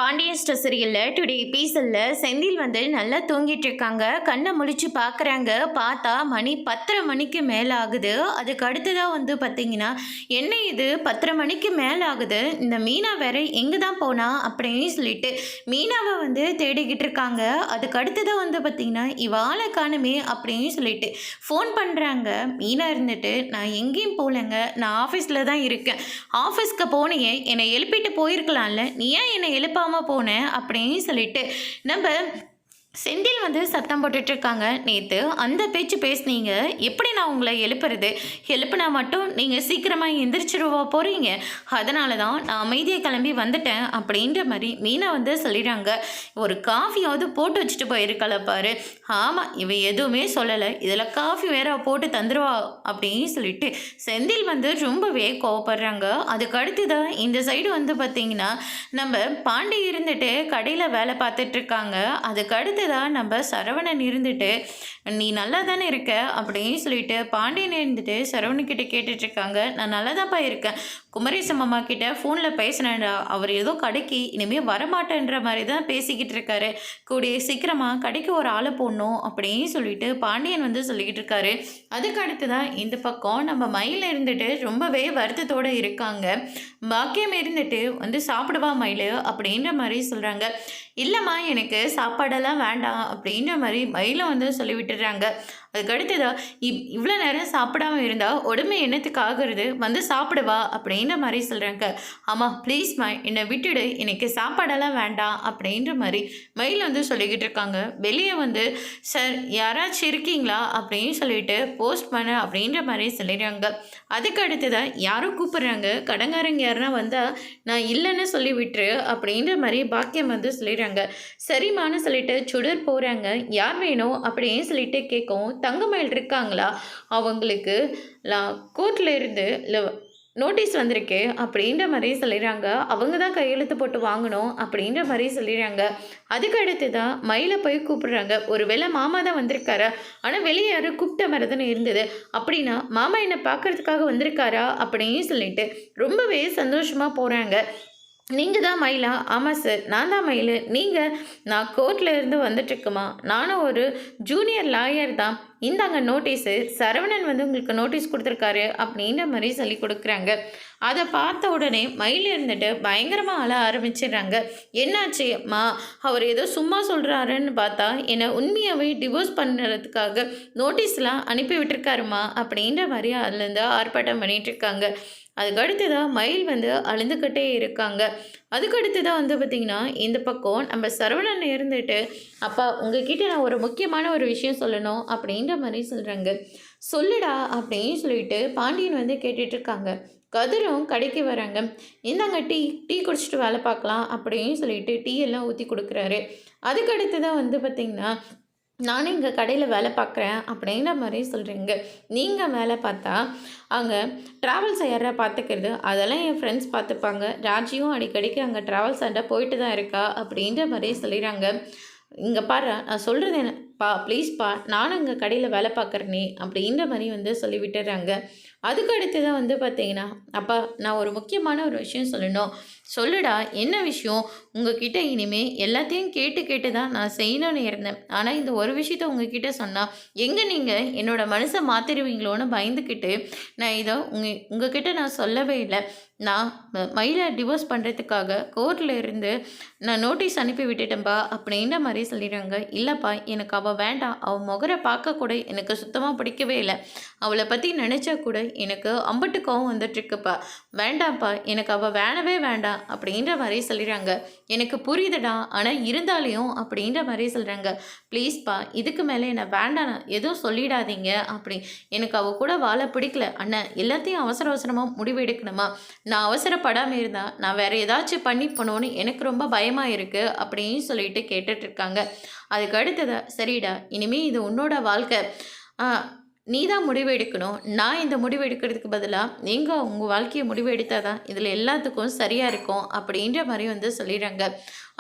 Pandian store சீரியலில் today எபிசோடில் செந்தில் வந்து நல்லா தூங்கிட்டு இருக்காங்க. கண்ணை முழிச்சு பார்க்குறாங்க. பார்த்தா மணி 10:30 மணிக்கு மேலே ஆகுது. அதுக்கு அடுத்ததாக வந்து பார்த்தீங்கன்னா, என்ன இது 10:30 மணிக்கு மேலே ஆகுது, இந்த மீனா வேற எங்கே தான் போனா அப்படின்னு சொல்லிட்டு மீனாவை வந்து தேடிக்கிட்டு இருக்காங்க. அதுக்கு அடுத்ததாக வந்து பார்த்தீங்கன்னா, இவாளை காணுமே அப்படின்னு சொல்லிட்டு ஃபோன் பண்ணுறாங்க. மீனா இருந்துட்டு, நான் எங்கேயும் போகலைங்க, நான் ஆஃபீஸில் தான் இருக்கேன். ஆஃபீஸ்க்கு போனீங்க, என்னை எழுப்பிட்டு போயிருக்கலாம்ல, நீ ஏன் என்னை எழுப்பாமல் போனேன் அப்படின்னு சொல்லிட்டு நம்ம செந்தில் வந்து சத்தம் போட்டுட்ருக்காங்க. நேற்று அந்த பேச்சு பேசுனீங்க, எப்படி நான் உங்களை எழுப்புறது, எழுப்புனா மட்டும் நீங்கள் சீக்கிரமாக எந்திரிச்சிருவா போகிறீங்க, அதனால தான் நான் அமைதியாக கிளம்பி வந்துட்டேன் அப்படின்ற மாதிரி மீனா வந்து சொல்லிடுறாங்க. ஒரு காஃபியாவது போட்டு வச்சுட்டு போயிருக்கல பாரு. ஆமாம், இவ எதுவுமே சொல்லலை, இதில் காஃபி வேற போட்டு தந்துடுவா அப்படின்னு சொல்லிட்டு செந்தில் வந்து ரொம்பவே கோவப்படுறாங்க. அதுக்கு அடுத்து தான் இந்த சைடு வந்து பார்த்திங்கன்னா, நம்ம பாண்டி இருந்துட்டு கடையில் வேலை பார்த்துட்ருக்காங்க. அதுக்கு அடுத்து தான் நம்ம சரவணன் இருந்துட்டு, நீ நல்லா தானே இருக்க அப்படின்னு சொல்லிட்டு பாண்டியன் இருந்துட்டு சரவணன்கிட்ட கேட்டுட்ருக்காங்க. நான் நல்லா தான்ப்பா இருக்கேன், குமரேசம் அம்மா கிட்ட ஃபோனில் பேசினேன்டா, அவர் ஏதோ கடைக்கு இனிமேல் வரமாட்டேன்ற மாதிரி தான் பேசிக்கிட்டு இருக்காரு, கூடிய சீக்கிரமாக கடைக்கு ஒரு ஆளை போடணும் அப்படின்னு சொல்லிட்டு பாண்டியன் வந்து சொல்லிக்கிட்டு இருக்காரு. அதுக்கு அடுத்து தான் இந்த பக்கம் நம்ம மயில் இருந்துட்டு ரொம்பவே வருத்தத்தோடு இருக்காங்க. பாக்கியம் இருந்துட்டு வந்து சாப்பிடுவா மயில் அப்படின்ற மாதிரி சொல்கிறாங்க. இல்லைம்மா, எனக்கு சாப்பாடெல்லாம் வேண்டாம் அப்படின்ற மாதிரி மயிலும் வந்து சொல்லிவிட்டுறாங்க. அதுக்கடுத்ததா இவ்வளோ நேரம் சாப்பிடாம இருந்தால் உடம்பு என்னத்துக்கு ஆகுறது, வந்து சாப்பிடுவா அப்படின்ற மாதிரி சொல்கிறாங்க. ஆமாம் ப்ளீஸ்மா, என்னை விட்டுடு, எனக்கு சாப்பாடெல்லாம் வேண்டாம் அப்படின்ற மாதிரி மயில் வந்து சொல்லிக்கிட்டு இருக்காங்க. வெளியே வந்து சார் யாராச்சும் இருக்கீங்களா அப்படின்னு சொல்லிட்டு போஸ்ட் பண்ண அப்படின்ற மாதிரி சொல்லிடுறாங்க. அதுக்கு அடுத்ததான் யாரும் கூப்பிட்றாங்க. கடங்காரங்க யாருன்னா வந்தால் நான் இல்லைன்னு சொல்லி விட்டுரு அப்படின்ற மாதிரி பாக்கியம் வந்து சொல்லிடுறாங்க. சரிம்மான்னு சொல்லிட்டு சுடர் போகிறாங்க. யார் வேணும் அப்படின்னு சொல்லிட்டு கேட்கவும், தங்கமயில் இருக்காங்களா, அவங்களுக்கு கோர்ட்டில் இருந்து நோட்டீஸ் வந்திருக்கு அப்படின்ற மாதிரி சொல்லிடுறாங்க. அவங்க தான் கையெழுத்து போட்டு வாங்கணும் அப்படின்ற மாதிரி சொல்லிடுறாங்க. அதுக்கு அடுத்து தான் மயிலை போய் கூப்பிடுறாங்க. ஒரு வேளை மாமா தான் வந்திருக்காரா, ஆனால் வெளியே யாரும் கூப்பிட்ட மாதிரி தானே இருந்தது, அப்படின்னா மாமா என்னை பார்க்கறதுக்காக வந்திருக்காரா அப்படின்னு சொல்லிட்டு ரொம்பவே சந்தோஷமாக போகிறாங்க. நீங்கள் தான் மயிலா? ஆமாம் சார், நான் தான் மயில். நீங்கள்? நான் கோர்ட்டில் இருந்து வந்துட்டுருக்குமா, நானும் ஒரு ஜூனியர் லாயர் தான். இந்தாங்க நோட்டீஸு, சரவணன் வந்து உங்களுக்கு நோட்டீஸ் கொடுத்துருக்காரு அப்படின்ற மாதிரி சொல்லி கொடுக்குறாங்க. அதை பார்த்த உடனே மயில் இருந்துட்டு பயங்கரமாக அழ ஆரம்பிச்சிடுறாங்க. என்னாச்சும்மா, அவர் ஏதோ சும்மா சொல்கிறாருன்னு பார்த்தா என்னை உண்மையாகவே டிவோர்ஸ் பண்ணுறதுக்காக நோட்டீஸ்லாம் அனுப்பி விட்டுருக்காருமா அப்படின்ற மாதிரி அதுலேருந்து ஆர்ப்பாட்டம் பண்ணிகிட்ருக்காங்க. அதுக்கடுத்து தான் மயில் வந்து அழுந்துக்கிட்டே இருக்காங்க. அதுக்கடுத்து தான் வந்து பார்த்திங்கன்னா, இந்த பக்கம் நம்ம சரவணன் இருந்துட்டு, அப்பா உங்ககிட்ட நான் ஒரு முக்கியமான ஒரு விஷயம் சொல்லணும் அப்படின்ற மாதிரி சொல்கிறாங்க. சொல்லுடா அப்படின்னு சொல்லிட்டு பாண்டியன் வந்து கேட்டுட்ருக்காங்க. கதிரும் கடைக்கு வராங்க. இந்தாங்க டீ குடிச்சிட்டு வேலை பார்க்கலாம் அப்படின்னு சொல்லிட்டு டீ எல்லாம் ஊற்றி கொடுக்குறாரு. அதுக்கடுத்து தான் வந்து பார்த்திங்கன்னா, நானும் இங்கே கடையில் வேலை பார்க்குறேன் அப்படின்ற மாதிரி சொல்கிறீங்க. நீங்கள் வேலை பார்த்தா அங்கே ட்ராவல்ஸை யாரை பார்த்துக்கிறது, அதெல்லாம் என் ஃப்ரெண்ட்ஸ் பார்த்துப்பாங்க. ராஜியும் அடிக்கடிக்கு அங்கே ட்ராவல்ஸ் ஆண்ட போயிட்டு தான் இருக்கா அப்படின்ற மாதிரி சொல்லிடுறாங்க. இங்கே பாரு, நான் சொல்கிறது என்ன ப்ளீஸ்ப்பா, நானும் இங்கே கடையில் வேலை பார்க்குறேனே அப்படின்ற மாதிரி வந்து சொல்லி விட்டுறாங்க. அதுக்கு அடுத்து தான் வந்து பார்த்தீங்கன்னா, அப்பா நான் ஒரு முக்கியமான ஒரு விஷயம் சொல்லணும். சொல்லுடா, என்ன விஷயம்? உங்ககிட்ட இனிமேல் எல்லாத்தையும் கேட்டு தான் நான் செய்யணும்னு இருந்தேன். ஆனால் இந்த ஒரு விஷயத்த உங்ககிட்ட சொன்னால் எங்கே நீங்கள் என்னோடய மனசை மாற்றிடுவீங்களோன்னு பயந்துக்கிட்டு நான் இதை உங்ககிட்ட நான் சொல்லவே இல்லை. நான் மயிலை டிவோர்ஸ் பண்ணுறதுக்காக கோர்ட்டில் இருந்து நான் நோட்டீஸ் அனுப்பி விட்டுட்டேன்ப்பா அப்படின்ற மாதிரி சொல்லிடுறாங்க. இல்லைப்பா, எனக்கு அவள் வேண்டாம், அவள் முகரை பார்க்கக்கூட எனக்கு சுத்தமாக பிடிக்கவே இல்லை, அவளை பற்றி நினச்சா கூட எனக்கு அம்பட்டு கோவம் வந்துட்டுருக்குப்பா, வேண்டாம்ப்பா, எனக்கு அவள் வேணவே வேண்டாம் அப்படின்ற மாதிரி சொல்லிடுறாங்க. எனக்கு புரியுதுடா, ஆனால் இருந்தாலையும் அப்படின்ற மாதிரி சொல்கிறாங்க. ப்ளீஸ்ப்பா, இதுக்கு மேலே என்னை வேண்டாம் எதுவும் சொல்லிடாதீங்க, அப்படி எனக்கு அவள் கூட வாழ பிடிக்கல அண்ணன், எல்லாத்தையும் அவசரமாக முடிவு எடுக்கணுமா, நான் அவசரப்படாமல் இருந்தால் நான் வேறு ஏதாச்சும் பண்ணி போனோன்னு எனக்கு ரொம்ப பயமாக இருக்குது அப்படின்னு சொல்லிட்டு கேட்டுட்ருக்காங்க. அதுக்கு அடுத்ததா, சரிடா, இனிமேல் இது உன்னோட வாழ்க்கை, நீ தான் முடிவு எடுக்கணும், நான் இந்த முடிவு எடுக்கிறதுக்கு பதிலாக நீங்கள் உங்கள் வாழ்க்கையை முடிவு எடுத்தால் தான் இதில் எல்லாத்துக்கும் சரியாக இருக்கும் அப்படின்ற மாதிரி வந்து சொல்லிடுறாங்க.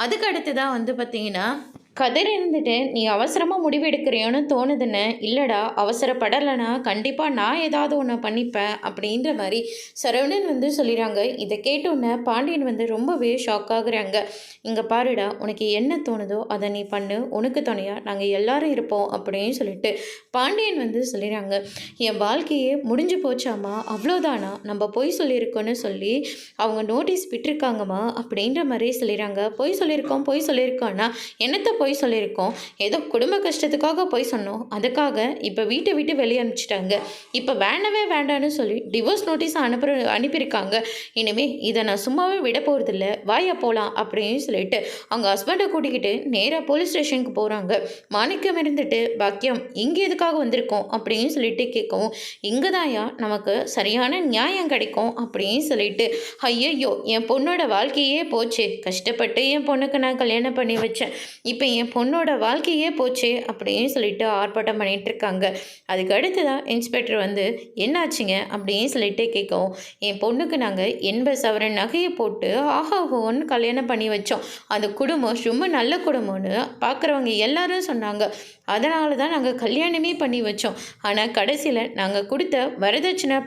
அதுக்கு அடுத்து தான் வந்து பார்த்திங்கன்னா, கதிர் இருந்துட்டு, "நீ அவசரமா முடிவெடுக்கிறியோன்னு தோணுதுன்னு." "இல்லடா, அவசரப்படலைன்னா கண்டிப்பா நான் ஏதாவது ஒண்ணு பண்ணிப்பேன்." அப்படின்ற மாரி சரவணன் வந்து சொல்லிறாங்க. இத கேட்டோனே பாண்டியன் வந்து ரொம்பவே ஷாக் ஆகுறாங்க. "இங்க பாருடா, உனக்கு என்ன தோணுதோ அத நீ பண்ணு. உனக்கு துணையா நாங்க எல்லாரும் இருப்போம்." அப்படின்னு சொல்லிட்டு பாண்டியன் வந்து சொல்லிறாங்க. "என் வாழ்க்கையே முடிஞ்சு போச்சாம்மா, அவ்வளோதானா? நம்ம பொய் சொல்லியிருக்கோன்னு சொல்லி அவங்க நோட்டீஸ் விட்டுருக்காங்கம்மா." அப்படின்ற மாரி சொல்லிறாங்க. "பொய் சொல்லியிருக்கோம், பொய் சொல்லியிருக்கோம்னா என்னத்த பொய் சொல்லியிருக்கோம்? ஏதோ குடும்ப கஷ்டத்துக்காக பொய் சொன்னோம். அதுக்காக இப்ப வீட்ட விட்டு வெளிய அனுப்பிச்சுட்டாங்க. இப்ப வேண்டவே வேண்டான்னு சொல்லி டிவோர்ஸ் நோட்டீஸ் அனுப்பியிருக்காங்க. இனிமே இத நான் சும்மாவே விட போறதில்ல. வாயா போலாம்." அப்படின்னு சொல்லிட்டு அவங்க ஹஸ்பண்ட கூட்டிக்கிட்டு நேரா போலீஸ் ஸ்டேஷனுக்கு போறாங்க. மாணிக்கம் இருந்துட்டு, "பாக்கியம், இங்க எதுக்காக வந்திருக்கோம்?" அப்படின்னு சொல்லிட்டு கேட்கவும், "இங்க தான்யா நமக்கு சரியான நியாயம் கிடைக்கும்." அப்படின்னு சொல்லிட்டு, "ஐயய்யோ! என் பொண்ணோட வாழ்க்கையே போச்சே. கஷ்டப்பட்டு என் பொண்ணுக்கு நான் கல்யாணம் பண்ணி வச்சேன். இப்ப என் பொண்ணோட வாழ்க்கையே போச்சே!" அப்படின்னு சொல்லிட்டு ஆர்ப்பாட்டம் பண்ணிட்டுருக்காங்க. அதுக்கு அடுத்ததா இன்ஸ்பெக்டர் வந்து, "என்னாச்சுங்க?" அப்படின்னு சொல்லிட்டு கேட்கவும், "என் பொண்ணுக்கு நாங்க 80 சவரன் நகைய போட்டு ஆஹா ஓஹோன்னு கல்யாணம் பண்ணி வச்சோம். அந்த குடும்பம் ரொம்ப நல்ல குடும்பம்னு பார்க்குறவங்க எல்லாரும் சொன்னாங்க. அதனால தான் நாங்க கல்யாணமே பண்ணி வச்சோம். ஆனா கடைசியில நாங்க குடுத்த வரதட்சணை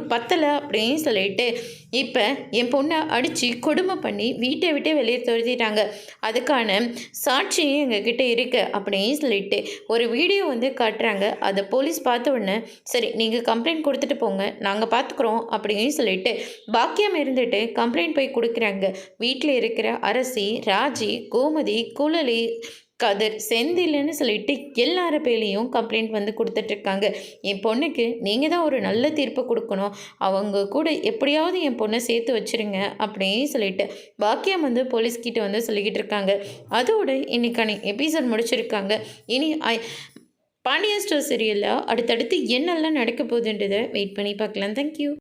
பத்தல." அப்படின்னு சொல்லிட்டு, இப்ப என் பொண்ண அடிச்சு கொடுமை பண்ணி வீட்ட விட்டு வெளிய துரத்திட்டாங்க. அதுக்கான சாட்சியும் எங்ககிட்ட இருக்கு." அப்படின்னு சொல்லிட்டு ஒரு வீடியோ வந்து காட்டுறாங்க. அத போலீஸ் பார்த்த உடனே, "சரி, நீங்க கம்ப்ளைண்ட் குடுத்துட்டு போங்க. நாங்க பார்த்துக்குறோம்." அப்படின்னு சொல்லிட்டு பாக்கியம் இருந்துட்டு கம்ப்ளைண்ட் போய் குடுக்குறாங்க. வீட்ல இருக்கிற அரசி, ராஜி, கோமதி, குழலி, கதிர், செந்தில்னு சொல்லிட்டு எல்லார் பேர்லயும் கம்ப்ளைண்ட் வந்து குடுத்துட்ருக்காங்க. "என் பொண்ணுக்கு நீங்க தான் ஒரு நல்ல தீர்ப்பு குடுக்கணும். அவங்க கூட எப்படியாவது என் பொண்ண சேர்த்து வச்சுருங்க." அப்படின்னு சொல்லிட்டு பாக்கியம் வந்து போலீஸ்கிட்ட வந்து சொல்லிக்கிட்டு இருக்காங்க. அதோட இன்னைக்கான எபிசோட் முடிச்சிருக்காங்க. இனி பாண்டியன் ஸ்டோர் சீரியல்ல அடுத்தடுத்து என்னெல்லாம் நடக்க போகுதுன்றத வெயிட் பண்ணி பார்க்கலாம். Thank you.